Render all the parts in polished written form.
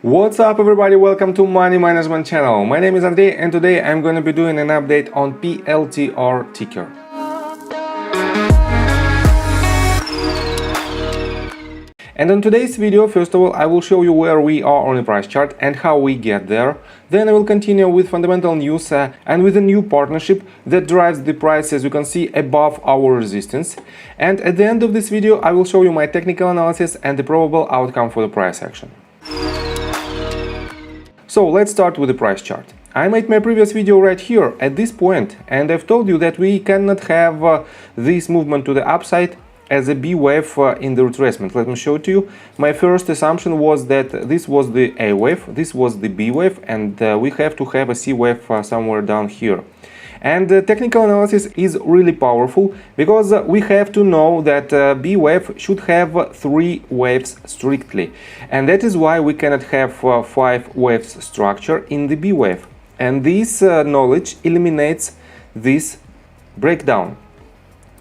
What's up everybody, welcome to Money Management channel. My name is Andrei and today I'm going to be doing an update on PLTR ticker. And on today's video, first of all, I will show you where we are on the price chart and how we get there. Then I will continue with fundamental news and with a new partnership that drives the price, as you can see, above our resistance. And at the end of this video, I will show you my technical analysis and the probable outcome for the price action. So let's start with the price chart. I made my previous video right here at this point, and I've told you that we cannot have this movement to the upside as a B wave in the retracement. Let me show it to you. My first assumption was that this was the A wave, this was the B wave, and we have to have a C wave somewhere down here. And technical analysis is really powerful because we have to know that B wave should have 3 waves strictly. And that is why we cannot have 5 waves structure in the B wave. And this knowledge eliminates this breakdown.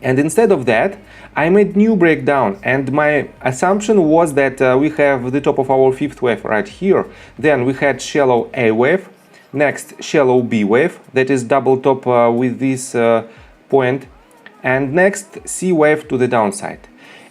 And instead of that, I made new breakdown, and my assumption was that we have the top of our 5th wave right here. Then we had shallow A wave, next shallow B wave, that is double top with this point, and next C wave to the downside.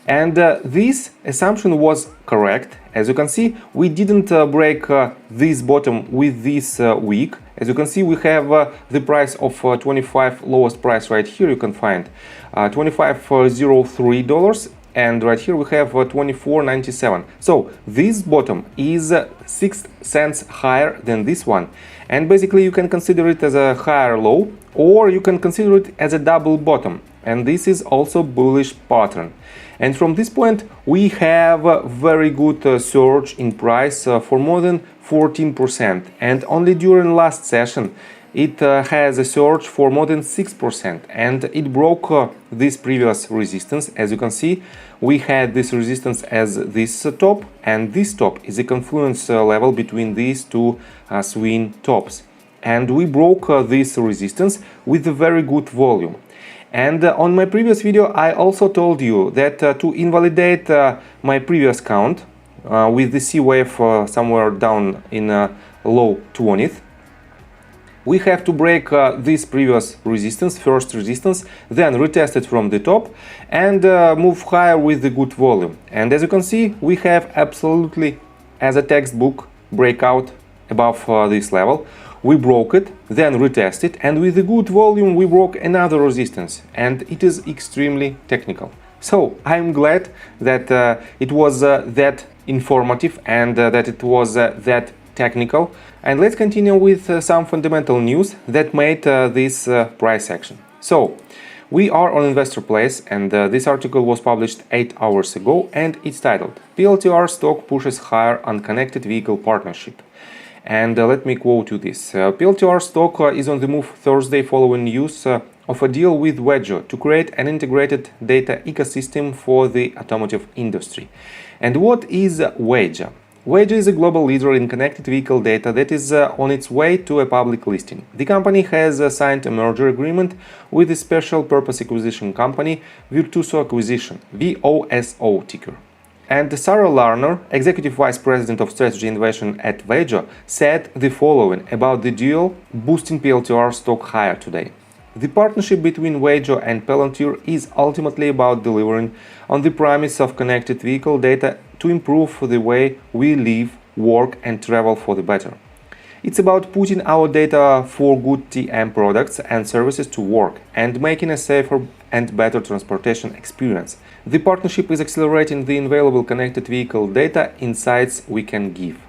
And this assumption was correct. As you can see, we didn't break this bottom with this week. As you can see, we have the price of 25 lowest price right here. You can find $25.03, and right here we have $24.97. So this bottom is 6 cents higher than this one, and basically you can consider it as a higher low, or you can consider it as a double bottom, and this is also bullish pattern. And from this point we have a very good surge in price for more than 14%, and only during last session it has a surge for more than 6%, and it broke this previous resistance. As you can see, we had this resistance as this top, and this top is a confluence level between these two swing tops, and we broke this resistance with a very good volume. And on my previous video I also told you that to invalidate my previous count with the C wave somewhere down in low 20th, we have to break this previous resistance, first resistance, then retest it from the top and move higher with the good volume. And as you can see, we have absolutely, as a textbook, breakout above this level. We broke it, then retested, and with the good volume we broke another resistance, and it is extremely technical. So I'm glad that it was that informative and that it was that technical. And let's continue with some fundamental news that made this price action. So we are on Investor Place, and this article was published 8 hours ago, and it's titled PLTR Stock Pushes Higher on Connected Vehicle Partnership. And let me quote you this. PLTR stock is on the move Thursday following news of a deal with Wedge to create an integrated data ecosystem for the automotive industry. And what is Wedge? Wedge is a global leader in connected vehicle data that is on its way to a public listing. The company has signed a merger agreement with a special purpose acquisition company, Virtuoso Acquisition, VOSO ticker. And Sarah Larner, Executive Vice President of Strategy Innovation at Wedge, said the following about the deal boosting PLTR stock higher today. The partnership between Wedge and Palantir is ultimately about delivering on the promise of connected vehicle data to improve the way we live, work and travel for the better. It's about putting our data for good TM products and services to work and making a safer and better transportation experience. The partnership is accelerating the available connected vehicle data insights we can give.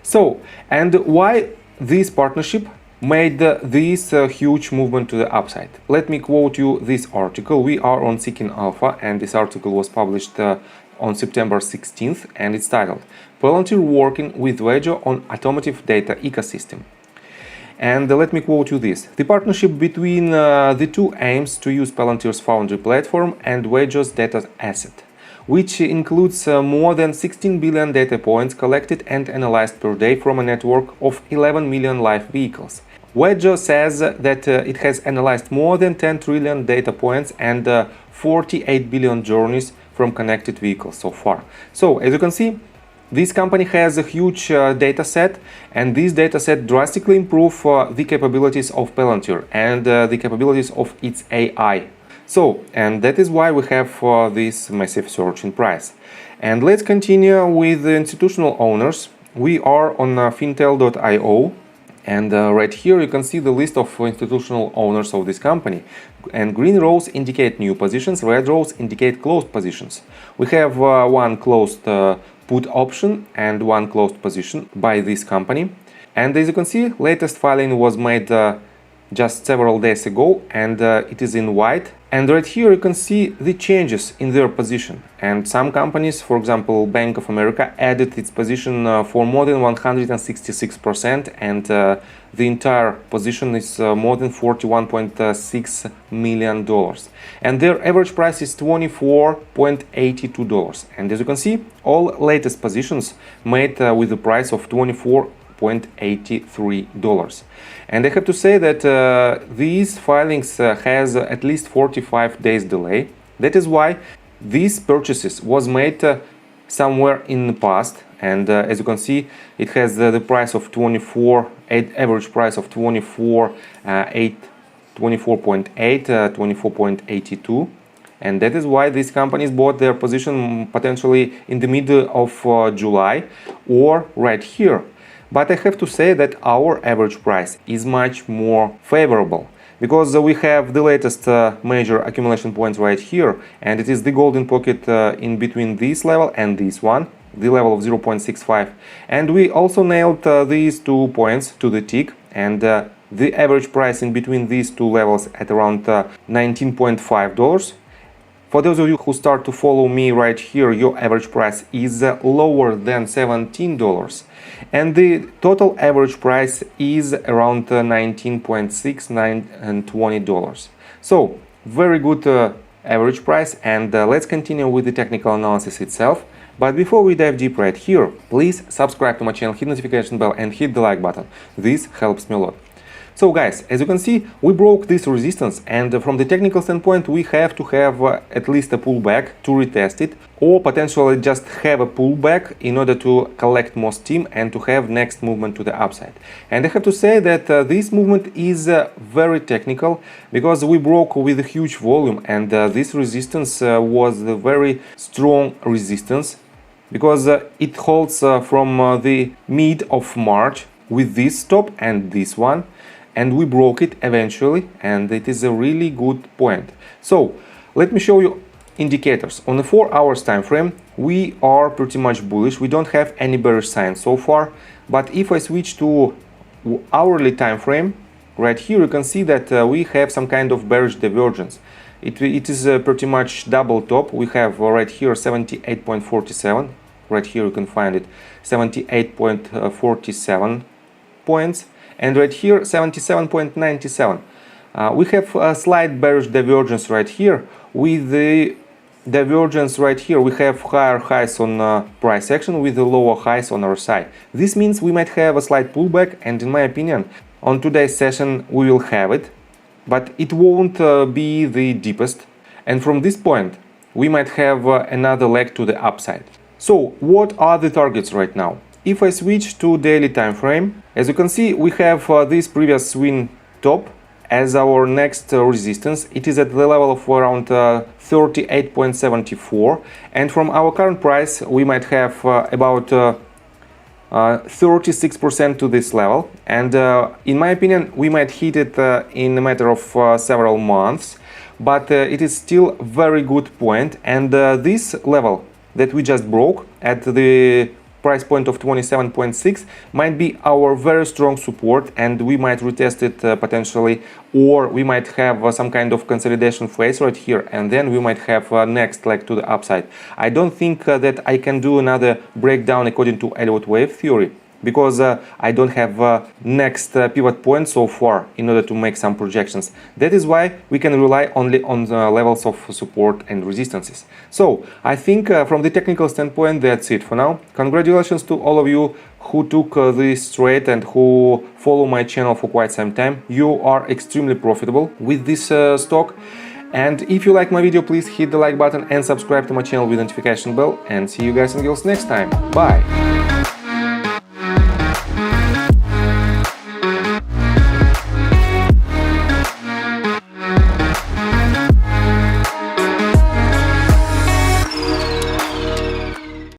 So, and why this partnership made this huge movement to the upside? Let me quote you this article. We are on Seeking Alpha, and this article was published on September 16th, and it's titled Palantir Working with Wedge on Automotive Data Ecosystem. And let me quote you this. The partnership between the two aims to use Palantir's Foundry platform and Wedge's data asset, which includes more than 16 billion data points collected and analyzed per day from a network of 11 million live vehicles. Wedge says that it has analyzed more than 10 trillion data points and 48 billion journeys from connected vehicles so far. So, as you can see, This company has a huge data set, and this data set drastically improve the capabilities of Palantir and the capabilities of its AI. So, and that is why we have this massive surge in price. And let's continue with the institutional owners. We are on fintel.io, and right here you can see the list of institutional owners of this company. And green rows indicate new positions, red rows indicate closed positions. We have one closed put option and one closed position by this company. And as you can see, latest filing was made just several days ago, and it is in white. And right here you can see the changes in their position. And some companies, for example Bank of America, added its position for more than 166%, and the entire position is more than $41.6 million. And their average price is $24.82. And as you can see, all latest positions made with the price of $24.83. And I have to say that these filings has at least 45 days delay. That is why these purchases was made somewhere in the past. And as you can see, it has the price of average price of 24.8, 24.82. And that is why these companies bought their position potentially in the middle of July or right here. But I have to say that our average price is much more favorable, because we have the latest major accumulation points right here, and it is the golden pocket in between this level and this one, the level of 0.65. And we also nailed these 2 points to the tick, and the average price in between these two levels at around $19.5. For those of you who start to follow me right here, your average price is lower than $17, and the total average price is around $19.6, and $20. So very good average price. And let's continue with the technical analysis itself. But before we dive deep right here, please subscribe to my channel, hit notification bell and hit the like button. This helps me a lot. So guys, as you can see, we broke this resistance, and from the technical standpoint we have to have at least a pullback to retest it, or potentially just have a pullback in order to collect more steam and to have next movement to the upside. And I have to say that this movement is very technical, because we broke with a huge volume, and this resistance was a very strong resistance, because it holds from the mid of March with this stop and this one. And we broke it eventually, and it is a really good point. So let me show you indicators. On the 4 hours time frame, we are pretty much bullish. We don't have any bearish signs so far. But if I switch to hourly time frame, right here you can see that we have some kind of bearish divergence. It is pretty much double top. We have right here 78.47. Right here you can find it, 78.47 points. And right here 77.97. We have a slight bearish divergence right here. With the divergence right here, we have higher highs on price action with the lower highs on our side. This means we might have a slight pullback, and in my opinion, on today's session we will have it, but it won't be the deepest. And from this point, we might have another leg to the upside. So what are the targets right now? If I switch to daily time frame, as you can see, we have this previous swing top as our next resistance. It is at the level of around 38.74, and from our current price we might have about 36% to this level, and in my opinion we might hit it in a matter of several months, but it is still a very good point. And this level that we just broke at the price point of 27.6 might be our very strong support, and we might retest it potentially, or we might have some kind of consolidation phase right here, and then we might have next leg to the upside. I don't think that I can do another breakdown according to Elliott wave theory, because I don't have next pivot point so far in order to make some projections. That is why we can rely only on the levels of support and resistances. So I think from the technical standpoint, that's it for now. Congratulations to all of you who took this trade and who follow my channel for quite some time. You are extremely profitable with this stock. And if you like my video, please hit the like button and subscribe to my channel with notification bell. And see you guys and girls next time. Bye!